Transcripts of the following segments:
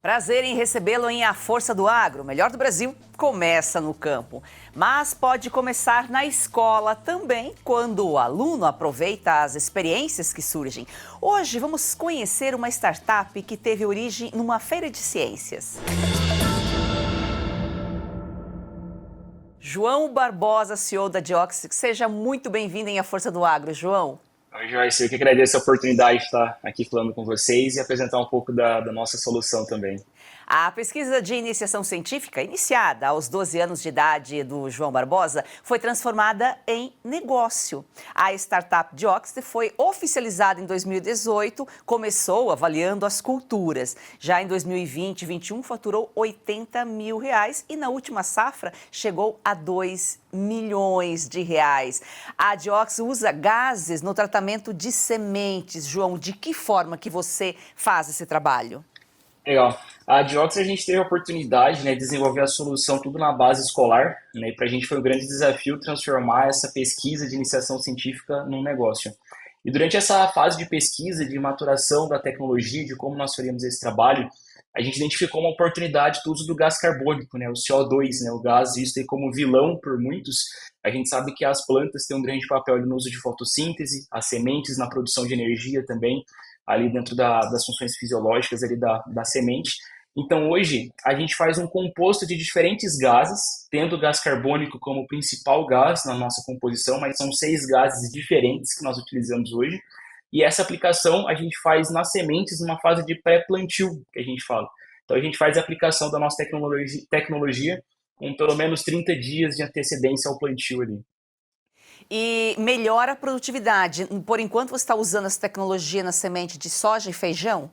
Prazer em recebê-lo em A Força do Agro. O melhor do Brasil começa no campo, mas pode começar na escola também, quando o aluno aproveita as experiências que surgem. Hoje vamos conhecer uma startup que teve origem numa feira de ciências. João Barbosa, CEO da Diox, seja muito bem-vindo em A Força do Agro, João. Oi, Joyce, eu que agradeço a oportunidade de estar aqui falando com vocês e apresentar um pouco da nossa solução também. A pesquisa de iniciação científica, iniciada aos 12 anos de idade do João Barbosa, foi transformada em negócio. A startup Diox foi oficializada em 2018, começou avaliando as culturas. Já em 2020 e 2021 faturou R$80 mil e na última safra chegou a R$2 milhões. A Diox usa gases no tratamento de sementes. João, de que forma que você faz esse trabalho? Legal. A Diox, a gente teve a oportunidade, né, de desenvolver a solução tudo na base escolar, né, e para a gente foi um grande desafio transformar essa pesquisa de iniciação científica num negócio. E durante essa fase de pesquisa, de maturação da tecnologia, de como nós faríamos esse trabalho, a gente identificou uma oportunidade do uso do gás carbônico, né, o CO2, né, o gás visto aí como vilão por muitos. A gente sabe que as plantas têm um grande papel no uso de fotossíntese, as sementes na produção de energia também, ali dentro das funções fisiológicas ali da semente. Então, hoje, a gente faz um composto de diferentes gases, tendo o gás carbônico como principal gás na nossa composição, mas são 6 gases diferentes que nós utilizamos hoje. E essa aplicação a gente faz nas sementes numa fase de pré-plantio, que a gente fala. Então, a gente faz a aplicação da nossa tecnologia com pelo menos 30 dias de antecedência ao plantio ali. E melhora a produtividade. Por enquanto, você está usando essa tecnologia na semente de soja e feijão?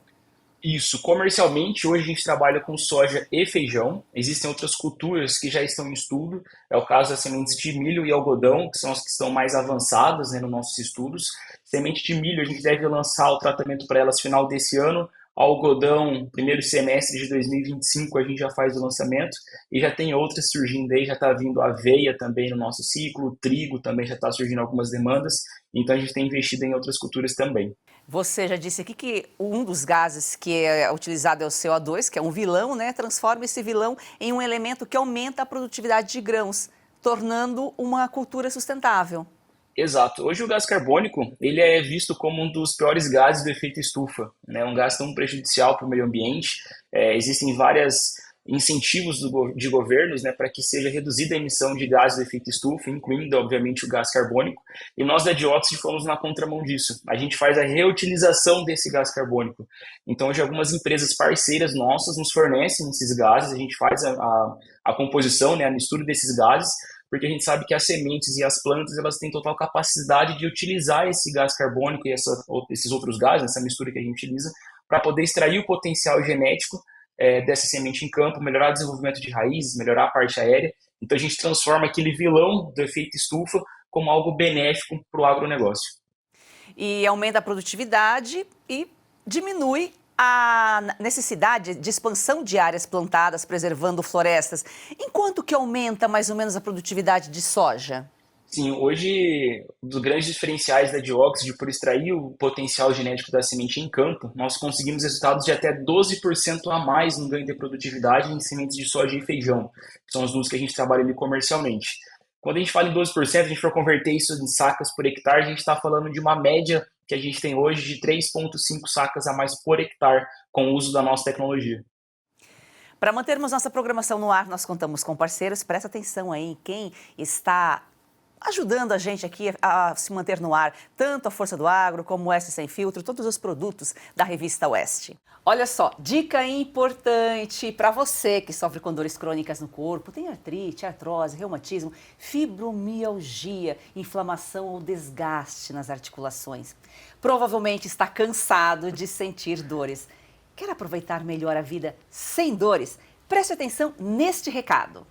Isso, comercialmente, hoje a gente trabalha com soja e feijão. Existem outras culturas que já estão em estudo. É o caso das sementes de milho e algodão, que são as que estão mais avançadas, né, nos nossos estudos. Semente de milho, a gente deve lançar o tratamento para elas final desse ano. Algodão, primeiro semestre de 2025, a gente já faz o lançamento. E já tem outras surgindo aí, já está vindo aveia também no nosso ciclo, o trigo também já está surgindo algumas demandas. Então a gente tem investido em outras culturas também. Você já disse aqui que um dos gases que é utilizado é o CO2, que é um vilão, né? Transforma esse vilão em um elemento que aumenta a produtividade de grãos, tornando uma cultura sustentável. Exato. Hoje o gás carbônico, ele é visto como um dos piores gases do efeito estufa, né? Um gás tão prejudicial para o meio ambiente. Existem vários incentivos de governos, né, para que seja reduzida a emissão de gases do efeito estufa, incluindo, obviamente, o gás carbônico. E nós da Dioxy fomos na contramão disso. A gente faz a reutilização desse gás carbônico. Então, hoje, algumas empresas parceiras nossas nos fornecem esses gases, a gente faz a composição, né, a mistura desses gases, porque a gente sabe que as sementes e as plantas elas têm total capacidade de utilizar esse gás carbônico e esses outros gases, essa mistura que a gente utiliza, para poder extrair o potencial genético dessa semente em campo, melhorar o desenvolvimento de raízes, melhorar a parte aérea. Então a gente transforma aquele vilão do efeito estufa como algo benéfico para o agronegócio. E aumenta a produtividade e diminui a necessidade de expansão de áreas plantadas, preservando florestas. Enquanto que aumenta mais ou menos a produtividade de soja? Sim, hoje, um dos grandes diferenciais da Dioxys, de por extrair o potencial genético da semente em campo, nós conseguimos resultados de até 12% a mais no ganho de produtividade em sementes de soja e feijão, que são os números que a gente trabalha ali comercialmente. Quando a gente fala em 12%, a gente for converter isso em sacas por hectare, a gente está falando de uma média que a gente tem hoje de 3,5 sacas a mais por hectare com o uso da nossa tecnologia. Para mantermos nossa programação no ar, nós contamos com parceiros. Presta atenção aí em quem está ajudando a gente aqui a se manter no ar, tanto a Força do Agro como o Oeste Sem Filtro, todos os produtos da revista Oeste. Olha só, dica importante para você que sofre com dores crônicas no corpo, tem artrite, artrose, reumatismo, fibromialgia, inflamação ou desgaste nas articulações. Provavelmente está cansado de sentir dores. Quer aproveitar melhor a vida sem dores? Preste atenção neste recado.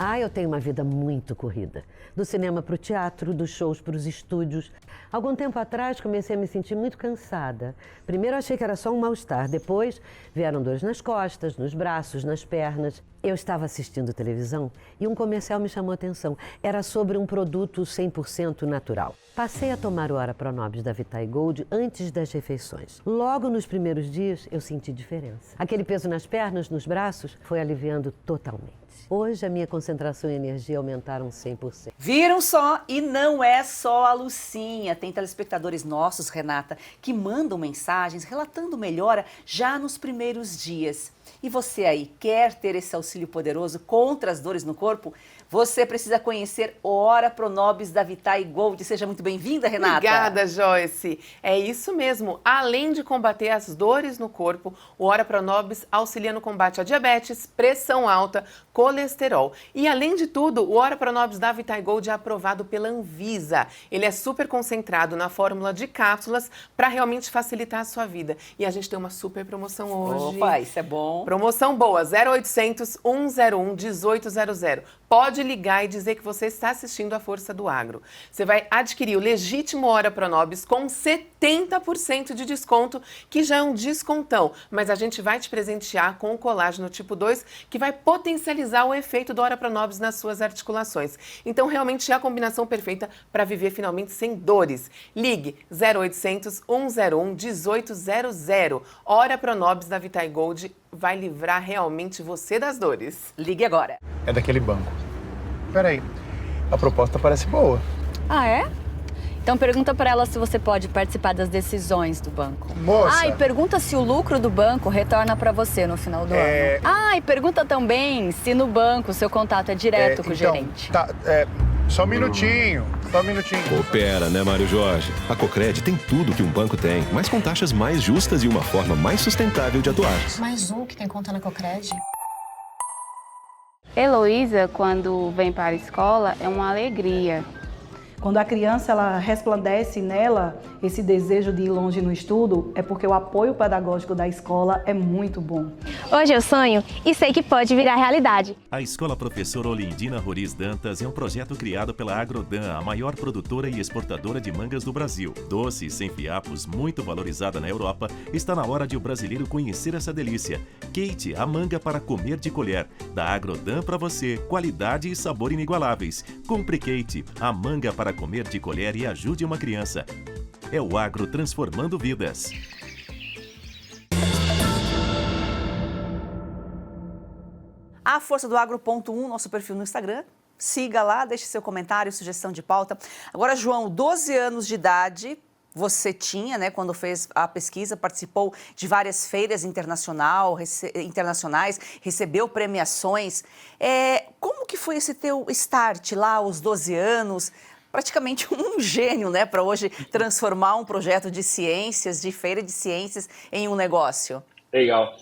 Eu tenho uma vida muito corrida. Do cinema para o teatro, dos shows para os estúdios. Algum tempo atrás comecei a me sentir muito cansada. Primeiro achei que era só um mal-estar, depois vieram dores nas costas, nos braços, nas pernas. Eu estava assistindo televisão e um comercial me chamou a atenção. Era sobre um produto 100% natural. Passei a tomar o Ora Pronobis da Vitae Gold antes das refeições. Logo nos primeiros dias eu senti diferença. Aquele peso nas pernas, nos braços, foi aliviando totalmente. Hoje a minha concentração e energia aumentaram 100%. Viram só? E não é só a Lucinha. Tem telespectadores nossos, Renata, que mandam mensagens relatando melhora já nos primeiros dias. E você aí, quer ter esse auxílio poderoso contra as dores no corpo? Você precisa conhecer o Ora Pronobis da Vitae Gold. Seja muito bem-vinda, Renata. Obrigada, Joyce. É isso mesmo. Além de combater as dores no corpo, o Ora Pronobis auxilia no combate à diabetes, pressão alta, colesterol. E além de tudo, o Ora Pronobis da Vitae Gold é aprovado pela Anvisa. Ele é super concentrado na fórmula de cápsulas para realmente facilitar a sua vida. E a gente tem uma super promoção hoje. Opa, isso é bom. Promoção boa, 0800 101 1800. Pode ligar e dizer que você está assistindo a Força do Agro. Você vai adquirir o legítimo Ora Pronobis com 70% de desconto, que já é um descontão. Mas a gente vai te presentear com o colágeno tipo 2, que vai potencializar o efeito do Ora Pronobis nas suas articulações. Então, realmente é a combinação perfeita para viver finalmente sem dores. Ligue 0800 101 1800. Ora Pronobis da Vitae Gold vai livrar realmente você das dores. Ligue agora. É daquele banco. Peraí, a proposta parece boa. Ah, é? Então pergunta pra ela se você pode participar das decisões do banco. Moça! E pergunta se o lucro do banco retorna pra você no final do ano. E pergunta também se no banco o seu contato é direto com o gerente. Só um minutinho. Coopera, né, Mário Jorge? A Cocred tem tudo que um banco tem, mas com taxas mais justas e uma forma mais sustentável de atuar. Mais um que tem conta na Cocred. Heloísa, quando vem para a escola, é uma alegria. Quando a criança ela resplandece nela esse desejo de ir longe no estudo, é porque o apoio pedagógico da escola é muito bom. Hoje eu sonho e sei que pode virar realidade. A Escola Professora Olindina Roriz Dantas é um projeto criado pela Agrodan, a maior produtora e exportadora de mangas do Brasil. Doce e sem fiapos, muito valorizada na Europa, está na hora de o brasileiro conhecer essa delícia. Kate, a manga para comer de colher. Da Agrodan para você, qualidade e sabor inigualáveis. Compre Kate, a manga para comer de colher e ajude uma criança. É o agro transformando vidas. A Força do Agro.1, nosso perfil no Instagram. Siga lá, deixe seu comentário, sugestão de pauta. Agora, João, 12 anos de idade, você tinha, né, quando fez a pesquisa, participou de várias feiras internacionais, recebeu premiações. Como que foi esse teu start lá aos 12 anos? Praticamente um gênio, né, para hoje transformar um projeto de ciências, de feira de ciências, em um negócio. Legal.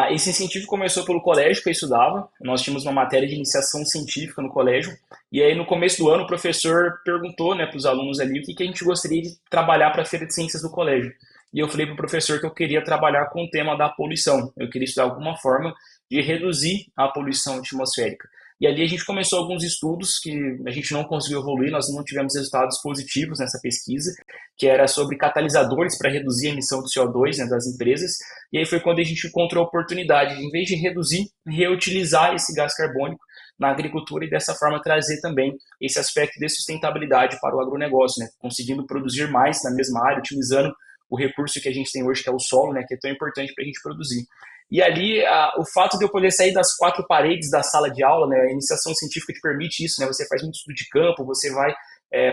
Esse incentivo começou pelo colégio que eu estudava. Nós tínhamos uma matéria de iniciação científica no colégio. E aí, no começo do ano, o professor perguntou, né, para os alunos ali o que a gente gostaria de trabalhar para a feira de ciências do colégio. E eu falei para o professor que eu queria trabalhar com o tema da poluição. Eu queria estudar alguma forma de reduzir a poluição atmosférica. E ali a gente começou alguns estudos que a gente não conseguiu evoluir, nós não tivemos resultados positivos nessa pesquisa, que era sobre catalisadores para reduzir a emissão do CO2, né, das empresas. E aí foi quando a gente encontrou a oportunidade de, em vez de reduzir, reutilizar esse gás carbônico na agricultura e dessa forma trazer também esse aspecto de sustentabilidade para o agronegócio, né, conseguindo produzir mais na mesma área, utilizando o recurso que a gente tem hoje, que é o solo, né, que é tão importante para a gente produzir. E ali, o fato de eu poder sair das quatro paredes da sala de aula, né, a iniciação científica te permite isso, né, você faz muito estudo de campo, você vai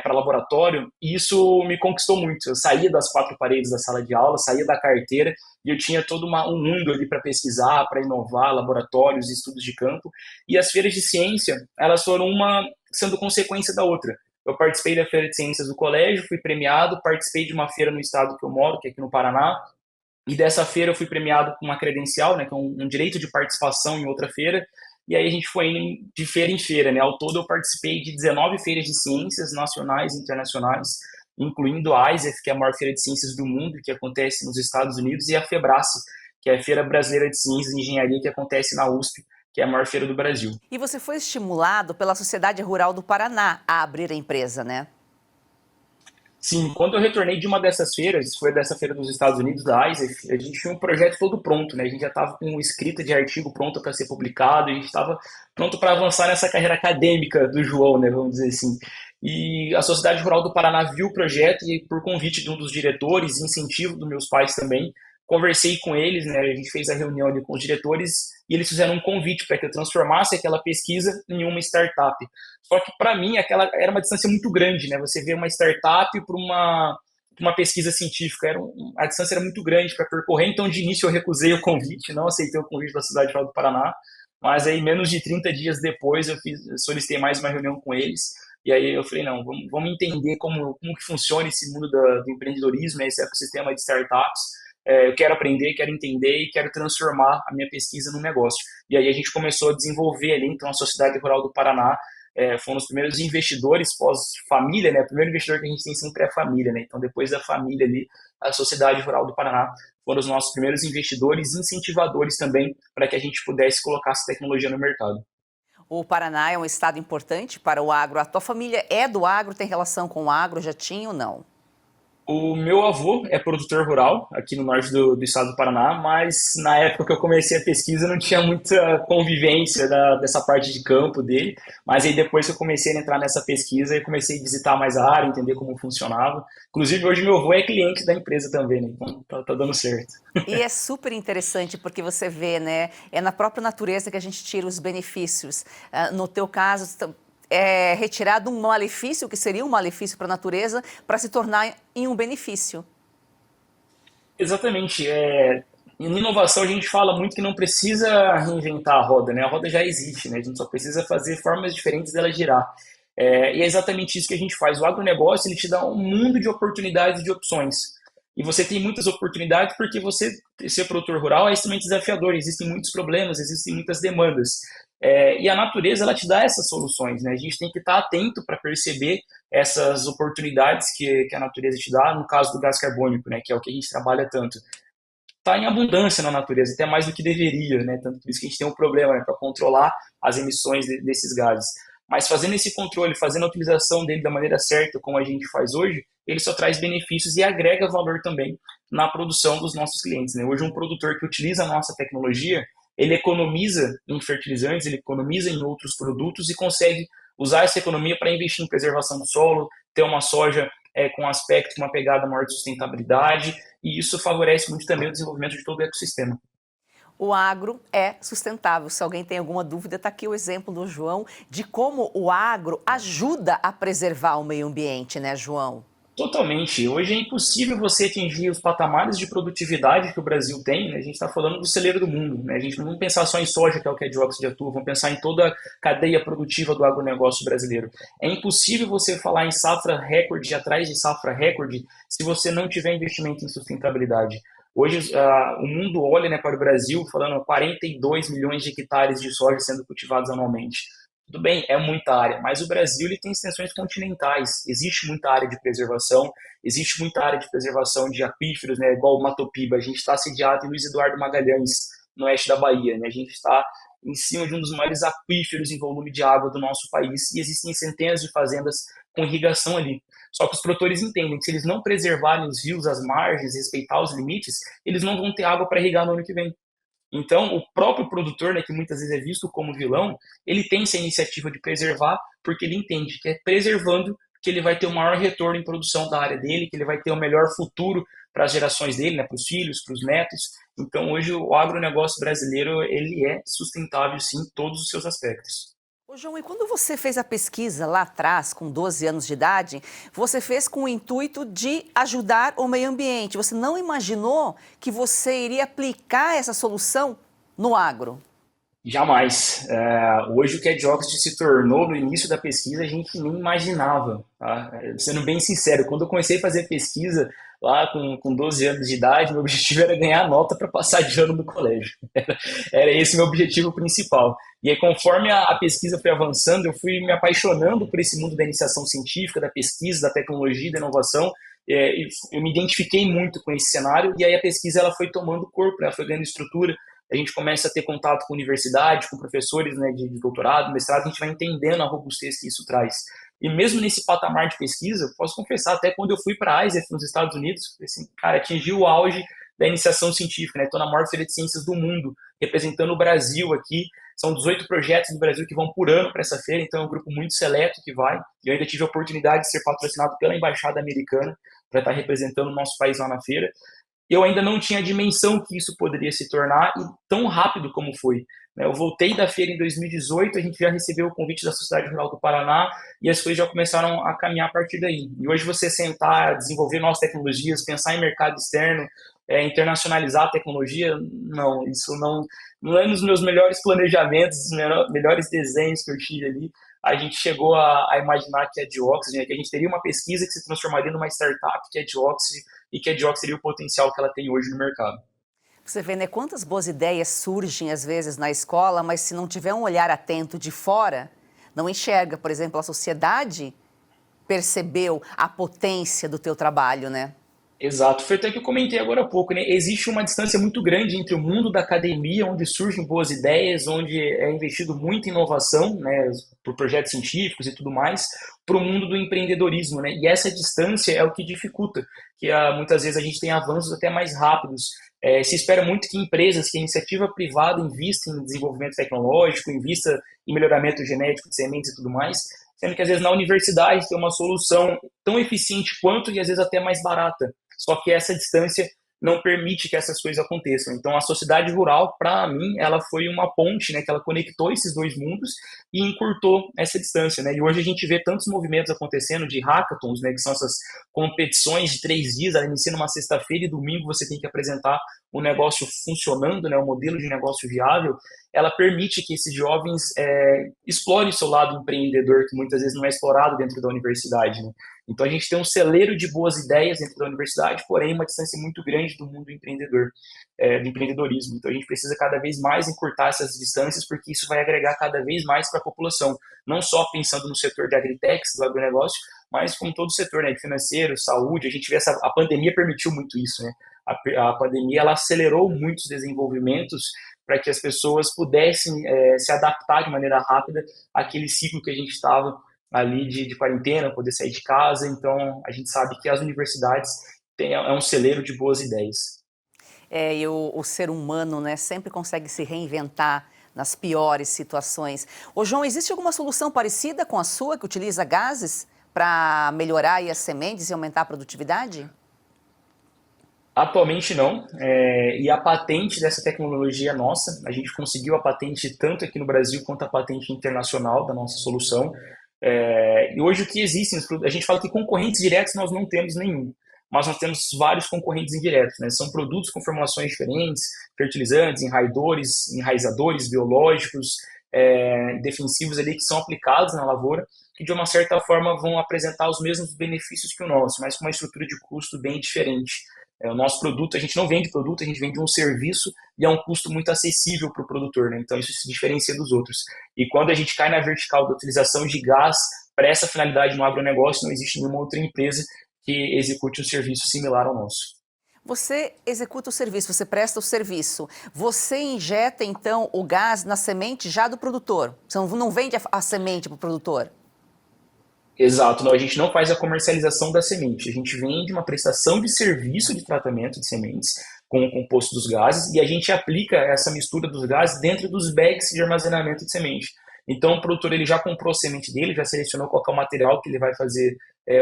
para laboratório, e isso me conquistou muito. Eu saía das quatro paredes da sala de aula, saía da carteira, e eu tinha todo um mundo ali para pesquisar, para inovar, laboratórios, estudos de campo. E as feiras de ciência, elas foram uma sendo consequência da outra. Eu participei da Feira de Ciências do colégio, fui premiado, participei de uma feira no estado que eu moro, que é aqui no Paraná, e dessa feira eu fui premiado com uma credencial, né, que é um direito de participação em outra feira, e aí a gente foi indo de feira em feira, né, ao todo eu participei de 19 feiras de ciências nacionais e internacionais, incluindo a ISEF, que é a maior feira de ciências do mundo, que acontece nos Estados Unidos, e a FEBRACE, que é a Feira Brasileira de Ciências e Engenharia, que acontece na USP, que é a maior feira do Brasil. E você foi estimulado pela Sociedade Rural do Paraná a abrir a empresa, né? Sim, quando eu retornei de uma dessas feiras, foi dessa feira dos Estados Unidos, da ISEF, a gente tinha um projeto todo pronto, né? A gente já estava com escrita de artigo pronta para ser publicado, a gente estava pronto para avançar nessa carreira acadêmica do João, né? Vamos dizer assim. E a Sociedade Rural do Paraná viu o projeto e, por convite de um dos diretores, incentivo dos meus pais também, conversei com eles, né? A gente fez a reunião ali com os diretores e eles fizeram um convite para que eu transformasse aquela pesquisa em uma startup. Só que, para mim, aquela era uma distância muito grande, né? Você vê uma startup para uma pesquisa científica, a distância era muito grande para percorrer, então, de início, eu recusei o convite, não aceitei o convite da Sociedade Rural do Paraná, mas aí, menos de 30 dias depois, eu solicitei mais uma reunião com eles, e aí eu falei, não, vamos entender como que funciona esse mundo do empreendedorismo, esse ecossistema de startups. Eu quero aprender, quero entender e quero transformar a minha pesquisa num negócio. E aí a gente começou a desenvolver ali, então, a Sociedade Rural do Paraná foram os primeiros investidores pós-família, né? O primeiro investidor que a gente tem sempre é a família, né? Então, depois da família ali, a Sociedade Rural do Paraná foram os nossos primeiros investidores e incentivadores também para que a gente pudesse colocar essa tecnologia no mercado. O Paraná é um estado importante para o agro. A tua família é do agro, tem relação com o agro, já tinha ou não? O meu avô é produtor rural aqui no norte do estado do Paraná, mas na época que eu comecei a pesquisa não tinha muita convivência dessa parte de campo dele, mas aí depois que eu comecei a entrar nessa pesquisa, eu comecei a visitar mais a área, entender como funcionava. Inclusive hoje meu avô é cliente da empresa também, né? Então tá dando certo. E é super interessante porque você vê, né? É na própria natureza que a gente tira os benefícios. No teu caso, é retirado um malefício, que seria um malefício para a natureza, para se tornar em um benefício. Exatamente. Em inovação a gente fala muito que não precisa reinventar a roda, né? A roda já existe, né? A gente só precisa fazer formas diferentes dela girar. E é exatamente isso que a gente faz. O agronegócio, ele te dá um mundo de oportunidades e de opções. E você tem muitas oportunidades porque você ser produtor rural é extremamente desafiador. Existem muitos problemas, existem muitas demandas. E a natureza, ela te dá essas soluções, né? A gente tem que estar atento para perceber essas oportunidades que a natureza te dá, no caso do gás carbônico, né? Que é o que a gente trabalha tanto. Está em abundância na natureza, até mais do que deveria, né? Tanto por isso que a gente tem um problema, né? Para controlar as emissões desses gases. Mas fazendo esse controle, fazendo a utilização dele da maneira certa, como a gente faz hoje, ele só traz benefícios e agrega valor também na produção dos nossos clientes, né? Hoje um produtor que utiliza a nossa tecnologia, ele economiza em fertilizantes, ele economiza em outros produtos e consegue usar essa economia para investir em preservação do solo, ter uma soja com um aspecto, uma pegada maior de sustentabilidade, e isso favorece muito também o desenvolvimento de todo o ecossistema. O agro é sustentável. Se alguém tem alguma dúvida, está aqui o exemplo do João de como o agro ajuda a preservar o meio ambiente, né, João? Totalmente. Hoje é impossível você atingir os patamares de produtividade que o Brasil tem, né? A gente está falando do celeiro do mundo, né? A gente não vai pensar só em soja, que é o que a Geoxy atua, vamos pensar em toda a cadeia produtiva do agronegócio brasileiro. É impossível você falar em safra recorde, atrás de safra recorde, se você não tiver investimento em sustentabilidade. Hoje o mundo olha, né, para o Brasil falando 42 milhões de hectares de soja sendo cultivados anualmente. Tudo bem, é muita área, mas o Brasil ele tem extensões continentais, existe muita área de preservação, existe muita área de preservação de aquíferos, né, igual o Matopiba. A gente está sediado em Luiz Eduardo Magalhães, no oeste da Bahia, né? A gente está em cima de um dos maiores aquíferos em volume de água do nosso país e existem centenas de fazendas com irrigação ali. Só que os produtores entendem que se eles não preservarem os rios, as margens, respeitar os limites, eles não vão ter água para irrigar no ano que vem. Então, o próprio produtor, né, que muitas vezes é visto como vilão, ele tem essa iniciativa de preservar porque ele entende que é preservando que ele vai ter o maior retorno em produção da área dele, que ele vai ter o melhor futuro para as gerações dele, né, para os filhos, para os netos. Então, hoje, o agronegócio brasileiro ele é sustentável, sim, em todos os seus aspectos. Ô, João, e quando você fez a pesquisa lá atrás, com 12 anos de idade, você fez com o intuito de ajudar o meio ambiente. Você não imaginou que você iria aplicar essa solução no agro? Jamais. Hoje o que a Geoxy se tornou no início da pesquisa, a gente nem imaginava. Tá? Sendo bem sincero, quando eu comecei a fazer pesquisa lá com 12 anos de idade, meu objetivo era ganhar nota para passar de ano no colégio. Era esse meu objetivo principal. E aí, conforme a pesquisa foi avançando, eu fui me apaixonando por esse mundo da iniciação científica, da pesquisa, da tecnologia, da inovação. Eu me identifiquei muito com esse cenário e aí a pesquisa ela foi tomando corpo, ela foi ganhando estrutura. a gente começa a ter contato com universidade, com professores, né, de doutorado, mestrado, a gente vai entendendo a robustez que isso traz. E mesmo nesse patamar de pesquisa, posso confessar, até quando eu fui para a ISEF nos Estados Unidos, assim, cara, atingiu o auge da iniciação científica, né? Estou na maior feira de ciências do mundo, representando o Brasil aqui. São 18 projetos do Brasil que vão por ano para essa feira, então é um grupo muito seleto que vai. E eu ainda tive a oportunidade de ser patrocinado pela Embaixada Americana para estar representando o nosso país lá na feira. Eu ainda não tinha a dimensão que isso poderia se tornar e tão rápido como foi. Eu voltei da feira em 2018, a gente já recebeu o convite da Sociedade Rural do Paraná e as coisas já começaram a caminhar a partir daí. E hoje você sentar, desenvolver novas tecnologias, pensar em mercado externo, internacionalizar a tecnologia, não, isso não é nos meus melhores planejamentos, nos melhores desenhos que eu tive ali. A gente chegou a imaginar que a Geoxy, né, que a gente teria uma pesquisa que se transformaria numa startup que é a Geoxy e que a Geoxy seria o potencial que ela tem hoje no mercado. Você vê, né, quantas boas ideias surgem às vezes na escola, mas se não tiver um olhar atento de fora, não enxerga. Por exemplo, a sociedade percebeu a potência do teu trabalho, né? Exato, foi até que eu comentei agora há pouco, né? Existe uma distância muito grande entre o mundo da academia, onde surgem boas ideias, onde é investido muito em inovação, né, por projetos científicos e tudo mais, para o mundo do empreendedorismo, né? E essa distância é o que dificulta, que muitas vezes a gente tem avanços até mais rápidos. Se espera muito que empresas, que a iniciativa privada invista em desenvolvimento tecnológico, invista em melhoramento genético de sementes e tudo mais, sendo que às vezes na universidade tem uma solução tão eficiente quanto e às vezes até mais barata. Só que essa distância não permite que essas coisas aconteçam. Então, a sociedade rural, para mim, ela foi uma ponte, né, que ela conectou esses dois mundos e encurtou essa distância, né? E hoje a gente vê tantos movimentos acontecendo de hackathons, né, que são essas competições de 3 dias, ela inicia numa sexta-feira e domingo você tem que apresentar o negócio funcionando, né, o modelo de negócio viável. Ela permite que esses jovens explorem o seu lado empreendedor, que muitas vezes não é explorado dentro da universidade, né? Então, a gente tem um celeiro de boas ideias dentro da universidade, porém, uma distância muito grande do mundo empreendedor, do empreendedorismo. Então, a gente precisa cada vez mais encurtar essas distâncias, porque isso vai agregar cada vez mais para a população. Não só pensando no setor de agritechs, do agronegócio, mas como todo o setor, né, de financeiro, saúde. A gente vê a pandemia permitiu muito isso, né? A pandemia, ela acelerou muitos desenvolvimentos para que as pessoas pudessem se adaptar de maneira rápida àquele ciclo que a gente estava ali de quarentena, poder sair de casa. Então, a gente sabe que as universidades é um celeiro de boas ideias. E o ser humano, né, sempre consegue se reinventar nas piores situações. Ô, João, existe alguma solução parecida com a sua, que utiliza gases para melhorar aí as sementes e aumentar a produtividade? Atualmente não, e a patente dessa tecnologia é nossa. A gente conseguiu a patente tanto aqui no Brasil quanto a patente internacional da nossa solução. E hoje o que existe, a gente fala que concorrentes diretos nós não temos nenhum, mas nós temos vários concorrentes indiretos, né? São produtos com formulações diferentes, fertilizantes, enraizadores biológicos, defensivos ali que são aplicados na lavoura, que de uma certa forma vão apresentar os mesmos benefícios que o nosso, mas com uma estrutura de custo bem diferente. O nosso produto, a gente não vende produto, a gente vende um serviço e é um custo muito acessível para o produtor, né? Então isso se diferencia dos outros. E quando a gente cai na vertical da utilização de gás para essa finalidade no agronegócio, não existe nenhuma outra empresa que execute um serviço similar ao nosso. Você executa o serviço, você presta o serviço. Você injeta, então, o gás na semente já do produtor? Você não vende a semente para o produtor? Exato, não, a gente não faz a comercialização da semente, a gente vende uma prestação de serviço de tratamento de sementes com o composto dos gases e a gente aplica essa mistura dos gases dentro dos bags de armazenamento de semente. Então o produtor ele já comprou a semente dele, já selecionou qual é o material que ele vai fazer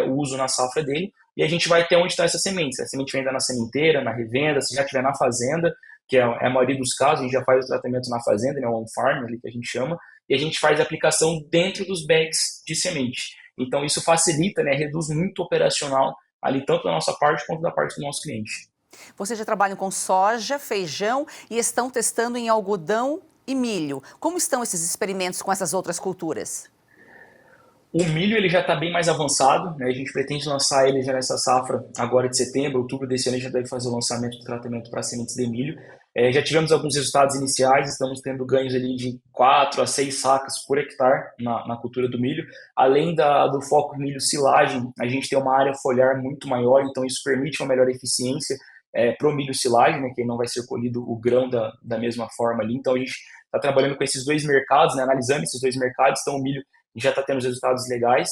o uso na safra dele e a gente vai ter onde está essa semente. Se a semente vem na sementeira, na revenda, se já estiver na fazenda, que é a maioria dos casos, a gente já faz o tratamento na fazenda, né, on-farm, ali que a gente chama, e a gente faz a aplicação dentro dos bags de semente. Então, isso facilita, né, reduz muito o operacional ali, tanto da nossa parte quanto da parte do nosso cliente. Vocês já trabalham com soja, feijão e estão testando em algodão e milho. Como estão esses experimentos com essas outras culturas? O milho ele já está bem mais avançado, né? A gente pretende lançar ele já nessa safra agora de setembro, outubro desse ano a gente já deve fazer o lançamento do tratamento para sementes de milho. Já tivemos alguns resultados iniciais, estamos tendo ganhos ali de 4 a 6 sacas por hectare na cultura do milho. Além do foco em milho silagem, a gente tem uma área foliar muito maior, então isso permite uma melhor eficiência para o milho silagem, né, que não vai ser colhido o grão da mesma forma ali. Então a gente está trabalhando com esses dois mercados, né, analisando esses dois mercados. Então o milho já está tendo os resultados legais.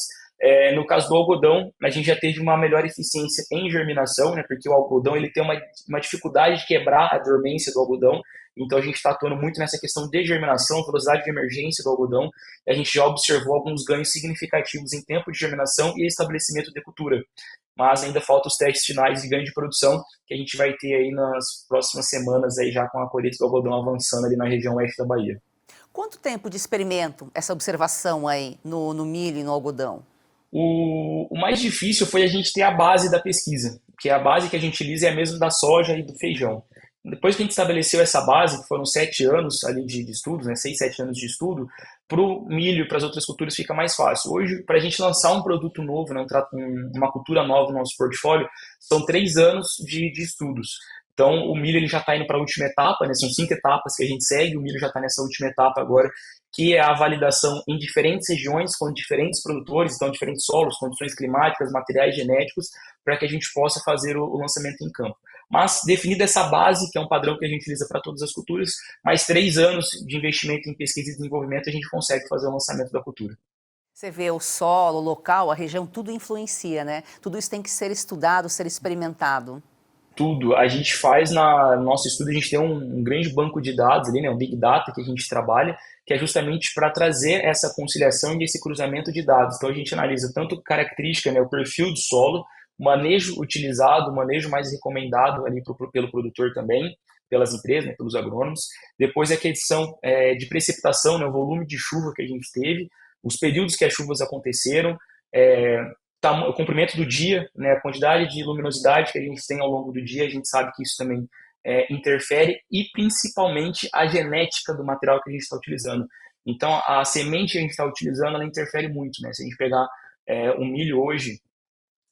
No caso do algodão, a gente já teve uma melhor eficiência em germinação, né, porque o algodão ele tem uma dificuldade de quebrar a dormência do algodão. Então a gente está atuando muito nessa questão de germinação, velocidade de emergência do algodão. A gente já observou alguns ganhos significativos em tempo de germinação e estabelecimento de cultura. Mas ainda faltam os testes finais de ganho de produção, que a gente vai ter aí nas próximas semanas, aí já com a colheita do algodão avançando ali na região oeste da Bahia. Quanto tempo de experimento, essa observação aí no milho e no algodão? O mais difícil foi a gente ter a base da pesquisa, porque a base que a gente utiliza é a mesma da soja e do feijão. Depois que a gente estabeleceu essa base, que foram 7 anos ali de estudos, né, 6, 7 anos de estudo, para o milho e para as outras culturas fica mais fácil. Hoje, para a gente lançar um produto novo, né, uma cultura nova no nosso portfólio, são 3 anos de estudos. Então, o milho ele já está indo para a última etapa, né, são 5 etapas que a gente segue, o milho já está nessa última etapa agora, que é a validação em diferentes regiões, com diferentes produtores, então diferentes solos, condições climáticas, materiais genéticos, para que a gente possa fazer o lançamento em campo. Mas, definida essa base, que é um padrão que a gente utiliza para todas as culturas, mais 3 anos de investimento em pesquisa e desenvolvimento, a gente consegue fazer o lançamento da cultura. Você vê o solo, o local, a região, tudo influencia, né? Tudo isso tem que ser estudado, ser experimentado. Tudo. A gente faz no nosso estudo, a gente tem um grande banco de dados ali, né, um Big Data que a gente trabalha, que é justamente para trazer essa conciliação e esse cruzamento de dados. Então a gente analisa tanto característica, né, o perfil do solo, o manejo utilizado, o manejo mais recomendado ali pelo produtor também, pelas empresas, né, pelos agrônomos. Depois a questão de precipitação, né, o volume de chuva que a gente teve, os períodos que as chuvas aconteceram, o comprimento do dia, né, a quantidade de luminosidade que a gente tem ao longo do dia, a gente sabe que isso também interfere, e principalmente a genética do material que a gente está utilizando. Então, a semente que a gente está utilizando, ela interfere muito, né? Se a gente pegar o milho hoje,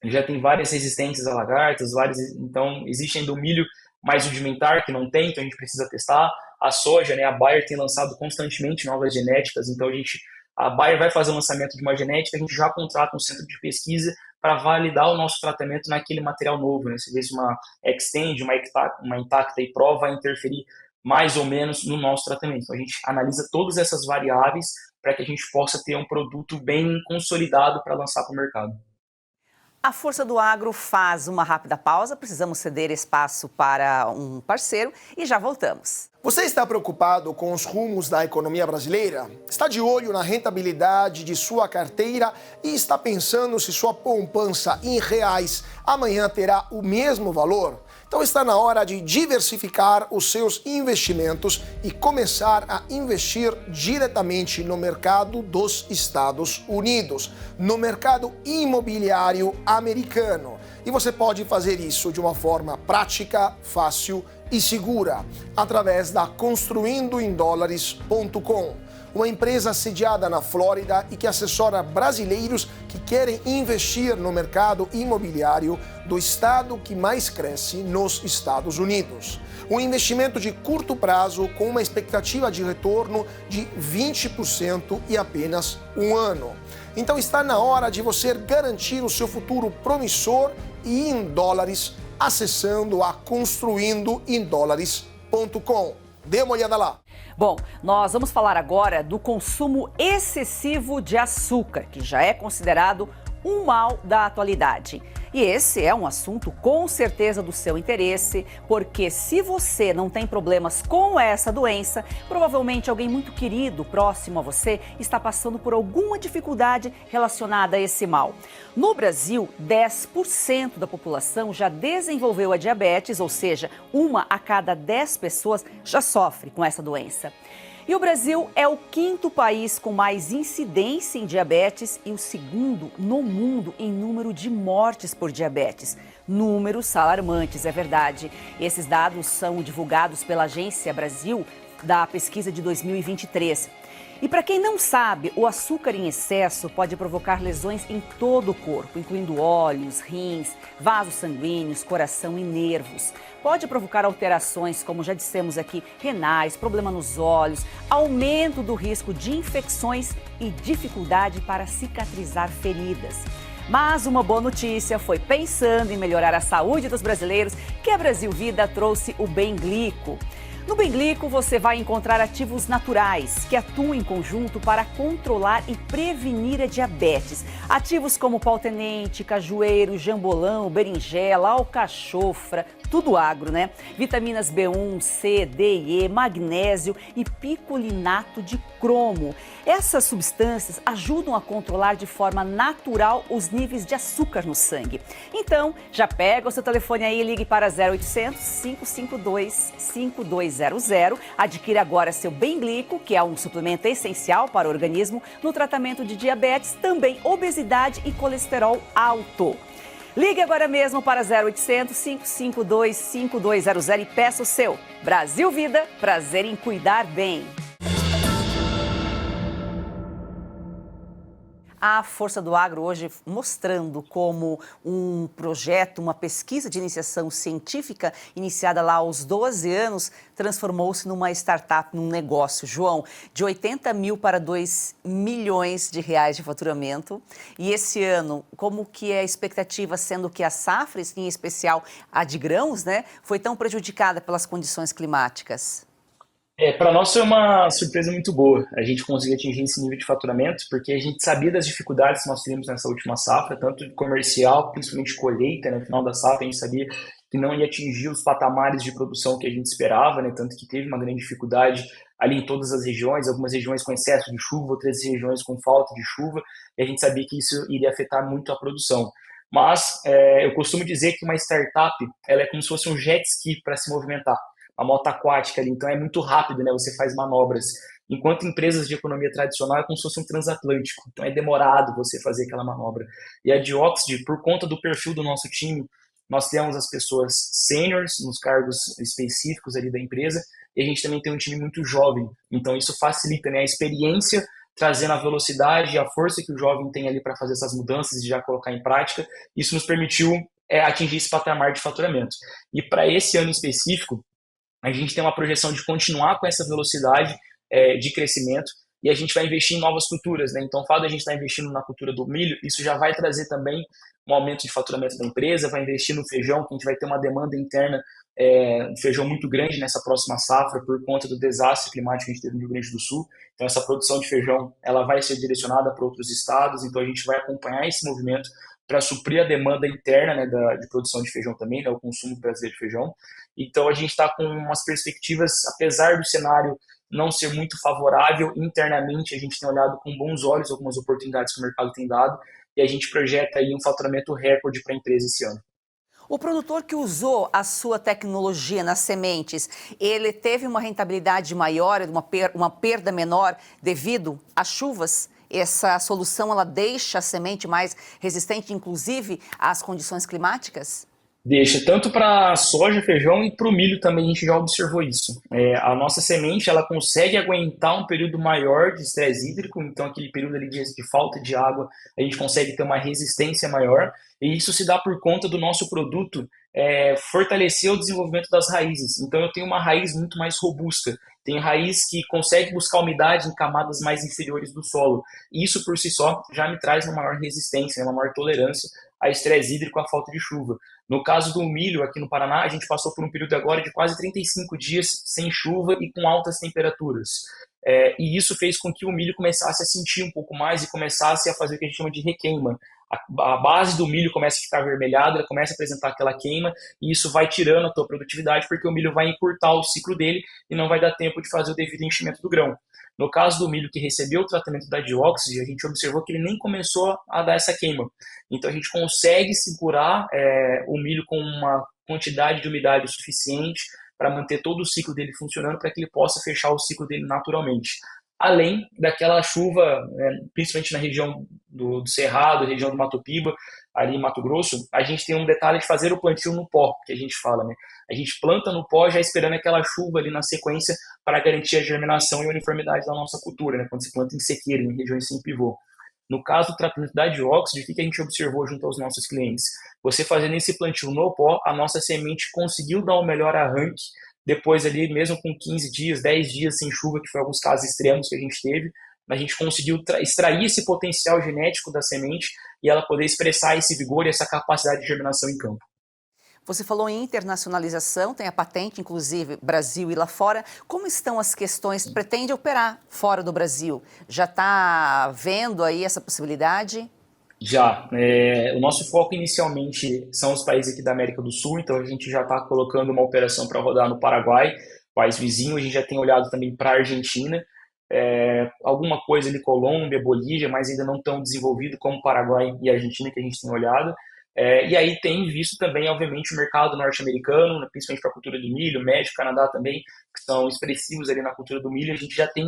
já tem várias resistências a lagartas, então existe ainda o milho mais rudimentar que não tem, então a gente precisa testar. A soja, né, a Bayer tem lançado constantemente novas genéticas, então a Bayer vai fazer o lançamento de uma genética, a gente já contrata um centro de pesquisa para validar o nosso tratamento naquele material novo, né? Se vê se uma Extend, uma Intacta e Pro vai interferir mais ou menos no nosso tratamento. Então a gente analisa todas essas variáveis para que a gente possa ter um produto bem consolidado para lançar para o mercado. A Força do Agro faz uma rápida pausa, precisamos ceder espaço para um parceiro e já voltamos. Você está preocupado com os rumos da economia brasileira? Está de olho na rentabilidade de sua carteira e está pensando se sua poupança em reais amanhã terá o mesmo valor? Então está na hora de diversificar os seus investimentos e começar a investir diretamente no mercado dos Estados Unidos, no mercado imobiliário americano. E você pode fazer isso de uma forma prática, fácil e segura, através da construindoemdólares.com, uma empresa sediada na Flórida e que assessora brasileiros que querem investir no mercado imobiliário do estado que mais cresce nos Estados Unidos. Um investimento de curto prazo com uma expectativa de retorno de 20% e apenas um ano. Então está na hora de você garantir o seu futuro promissor e em dólares, acessando a construindoemdólares.com. Dê uma olhada lá. Bom, nós vamos falar agora do consumo excessivo de açúcar, que já é considerado um mal da atualidade. E esse é um assunto com certeza do seu interesse, porque se você não tem problemas com essa doença, provavelmente alguém muito querido, próximo a você, está passando por alguma dificuldade relacionada a esse mal. No Brasil, 10% da população já desenvolveu a diabetes, ou seja, 1 a cada 10 pessoas já sofre com essa doença. E o Brasil é o 5º país com mais incidência em diabetes e o 2º no mundo em número de mortes por diabetes. Números alarmantes, é verdade. Esses dados são divulgados pela Agência Brasil da pesquisa de 2023. E para quem não sabe, o açúcar em excesso pode provocar lesões em todo o corpo, incluindo olhos, rins, vasos sanguíneos, coração e nervos. Pode provocar alterações, como já dissemos aqui, renais, problema nos olhos, aumento do risco de infecções e dificuldade para cicatrizar feridas. Mas uma boa notícia foi pensando em melhorar a saúde dos brasileiros que a Brasil Vida trouxe o Benglico. No Benglico, você vai encontrar ativos naturais que atuam em conjunto para controlar e prevenir a diabetes. Ativos como pau-tenente, cajueiro, jambolão, berinjela, alcachofra, tudo agro, né? Vitaminas B1, C, D e E, magnésio e picolinato de cromo. Essas substâncias ajudam a controlar de forma natural os níveis de açúcar no sangue. Então, já pega o seu telefone aí e ligue para 0800 552 5200. Adquira agora seu Benglico, que é um suplemento essencial para o organismo no tratamento de diabetes, também obesidade e colesterol alto. Ligue agora mesmo para 0800 552 5200 e peça o seu. Brasil Vida, prazer em cuidar bem. A Força do Agro hoje mostrando como um projeto, uma pesquisa de iniciação científica iniciada lá aos 12 anos, transformou-se numa startup, num negócio, João, de 80 mil para 2 milhões de reais de faturamento. E esse ano, como que é a expectativa, sendo que a safra, em especial a de grãos, né, foi tão prejudicada pelas condições climáticas? Para nós foi uma surpresa muito boa a gente conseguir atingir esse nível de faturamento, porque a gente sabia das dificuldades que nós tivemos nessa última safra, tanto comercial, principalmente colheita, né, no final da safra a gente sabia que não ia atingir os patamares de produção que a gente esperava, né, tanto que teve uma grande dificuldade ali em todas as regiões, algumas regiões com excesso de chuva, outras regiões com falta de chuva, e a gente sabia que isso iria afetar muito a produção. Mas eu costumo dizer que uma startup ela é como se fosse um jet ski para se movimentar. A moto aquática ali, então é muito rápido, né? Você faz manobras. Enquanto empresas de economia tradicional é como se fosse um transatlântico, então é demorado você fazer aquela manobra. E a Dioxide, por conta do perfil do nosso time, nós temos as pessoas seniors nos cargos específicos ali da empresa e a gente também tem um time muito jovem. Então isso facilita, né, a experiência, trazendo a velocidade e a força que o jovem tem ali para fazer essas mudanças e já colocar em prática. Isso nos permitiu atingir esse patamar de faturamento. E para esse ano específico, a gente tem uma projeção de continuar com essa velocidade de crescimento e a gente vai investir em novas culturas, né? Então, o fato de a gente estar investindo na cultura do milho, isso já vai trazer também um aumento de faturamento da empresa, vai investir no feijão, que a gente vai ter uma demanda interna de feijão muito grande nessa próxima safra por conta do desastre climático que a gente teve no Rio Grande do Sul. Então, essa produção de feijão ela vai ser direcionada para outros estados, então a gente vai acompanhar esse movimento para suprir a demanda interna, né, de produção de feijão também, né, o consumo brasileiro de feijão. Então, a gente está com umas perspectivas, apesar do cenário não ser muito favorável, internamente a gente tem olhado com bons olhos algumas oportunidades que o mercado tem dado e a gente projeta aí um faturamento recorde para a empresa esse ano. O produtor que usou a sua tecnologia nas sementes, ele teve uma rentabilidade maior, uma perda menor devido às chuvas? Essa solução ela deixa a semente mais resistente, inclusive, às condições climáticas? Deixa, tanto para soja, feijão e para o milho também a gente já observou isso. A nossa semente ela consegue aguentar um período maior de estresse hídrico, então aquele período ali de falta de água a gente consegue ter uma resistência maior e isso se dá por conta do nosso produto fortalecer o desenvolvimento das raízes. Então eu tenho uma raiz muito mais robusta, tem raiz que consegue buscar umidade em camadas mais inferiores do solo. E isso por si só já me traz uma maior resistência, uma maior tolerância a estresse hídrico, a falta de chuva. No caso do milho, aqui no Paraná, a gente passou por um período agora de quase 35 dias sem chuva e com altas temperaturas. E isso fez com que o milho começasse a sentir um pouco mais e começasse a fazer o que a gente chama de requeima. A base do milho começa a ficar avermelhada, ela começa a apresentar aquela queima e isso vai tirando a tua produtividade porque o milho vai encurtar o ciclo dele e não vai dar tempo de fazer o devido enchimento do grão. No caso do milho que recebeu o tratamento da Dioxide, a gente observou que ele nem começou a dar essa queima. Então a gente consegue segurar o milho com uma quantidade de umidade suficiente para manter todo o ciclo dele funcionando para que ele possa fechar o ciclo dele naturalmente. Além daquela chuva, principalmente na região do Cerrado, região do Mato Piba, ali em Mato Grosso, a gente tem um detalhe de fazer o plantio no pó, que a gente fala, né? A gente planta no pó já esperando aquela chuva ali na sequência para garantir a germinação e a uniformidade da nossa cultura, né? Quando se planta em sequeira, em regiões sem pivô. No caso do tratamento da Dioxide, o que a gente observou junto aos nossos clientes? Você fazendo esse plantio no pó, a nossa semente conseguiu dar um melhor arranque, depois ali, mesmo com 15 dias, 10 dias sem chuva, que foi alguns casos extremos que a gente teve, a gente conseguiu extrair esse potencial genético da semente e ela poder expressar esse vigor e essa capacidade de germinação em campo. Você falou em internacionalização, tem a patente, inclusive, Brasil e lá fora. Como estão as questões? Pretende operar fora do Brasil? Já está vendo aí essa possibilidade? Já. O nosso foco inicialmente são os países aqui da América do Sul, então a gente já está colocando uma operação para rodar no Paraguai, país vizinho. A gente já tem olhado também para a Argentina, alguma coisa ali, Colômbia, Bolívia, mas ainda não tão desenvolvido como Paraguai e Argentina, que a gente tem olhado. E aí tem visto também, obviamente, o mercado norte-americano, principalmente para a cultura do milho, México, Canadá também, que são expressivos ali na cultura do milho. A gente já tem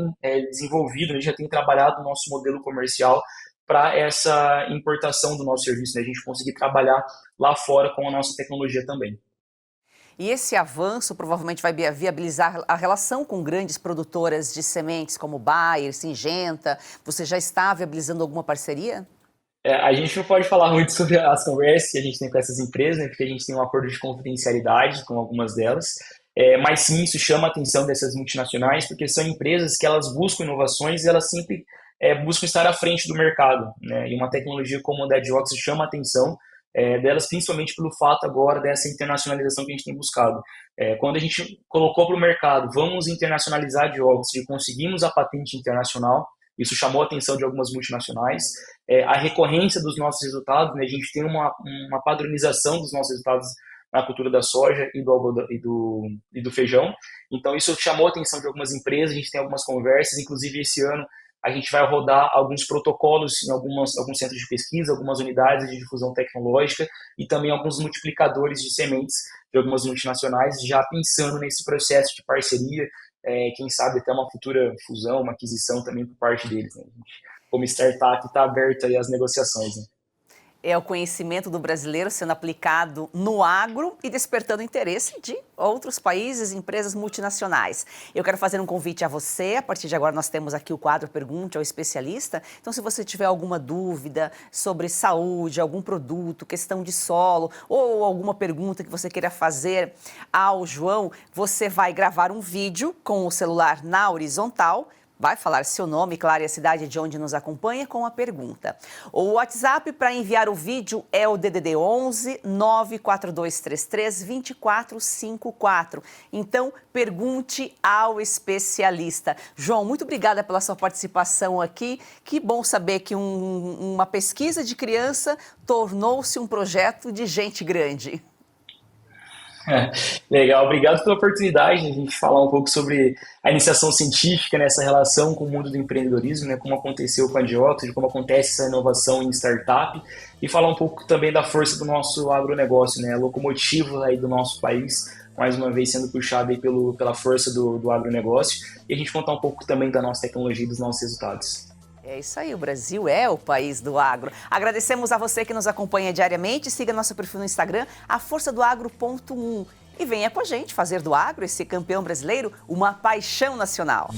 desenvolvido, a gente já tem trabalhado o nosso modelo comercial para essa importação do nosso serviço, né? A gente conseguir trabalhar lá fora com a nossa tecnologia também. E esse avanço provavelmente vai viabilizar a relação com grandes produtoras de sementes como Bayer, Syngenta. Você já está viabilizando alguma parceria? A gente não pode falar muito sobre as conversas que a gente tem com essas empresas, né, porque a gente tem um acordo de confidencialidade com algumas delas, mas sim, isso chama a atenção dessas multinacionais, porque são empresas que elas buscam inovações e elas sempre buscam estar à frente do mercado, né, e uma tecnologia como a da Adiox chama a atenção delas, principalmente pelo fato agora dessa internacionalização que a gente tem buscado. Quando a gente colocou para o mercado, vamos internacionalizar a Adiox e conseguimos a patente internacional, isso chamou a atenção de algumas multinacionais. A recorrência dos nossos resultados, né, a gente tem uma padronização dos nossos resultados na cultura da soja e do algodão e do feijão. Então, isso chamou a atenção de algumas empresas, a gente tem algumas conversas, inclusive esse ano a gente vai rodar alguns protocolos em alguns centros de pesquisa, algumas unidades de difusão tecnológica e também alguns multiplicadores de sementes de algumas multinacionais, já pensando nesse processo de parceria, quem sabe até uma futura fusão, uma aquisição também por parte deles, né? A gente, como startup, está aberto aí às negociações, né? É o conhecimento do brasileiro sendo aplicado no agro e despertando interesse de outros países e empresas multinacionais. Eu quero fazer um convite a você. A partir de agora nós temos aqui o quadro Pergunte ao Especialista. Então, se você tiver alguma dúvida sobre saúde, algum produto, questão de solo ou alguma pergunta que você queira fazer ao João, você vai gravar um vídeo com o celular na horizontal, vai falar seu nome, claro, e a cidade de onde nos acompanha com a pergunta. O WhatsApp para enviar o vídeo é o DDD 11 94233 2454. Então, pergunte ao especialista. João, muito obrigada pela sua participação aqui. Que bom saber que uma pesquisa de criança tornou-se um projeto de gente grande. Legal, obrigado pela oportunidade de a gente falar um pouco sobre a iniciação científica nessa relação com o mundo do empreendedorismo, né, como aconteceu com a Adiox, como acontece essa inovação em startup, e falar um pouco também da força do nosso agronegócio, né, locomotivo aí do nosso país, mais uma vez sendo puxado aí pela força do agronegócio, e a gente contar um pouco também da nossa tecnologia e dos nossos resultados. É isso aí, o Brasil é o país do agro. Agradecemos a você que nos acompanha diariamente. Siga nosso perfil no Instagram, aforçadoagro.1. E venha com a gente fazer do agro, esse campeão brasileiro, uma paixão nacional.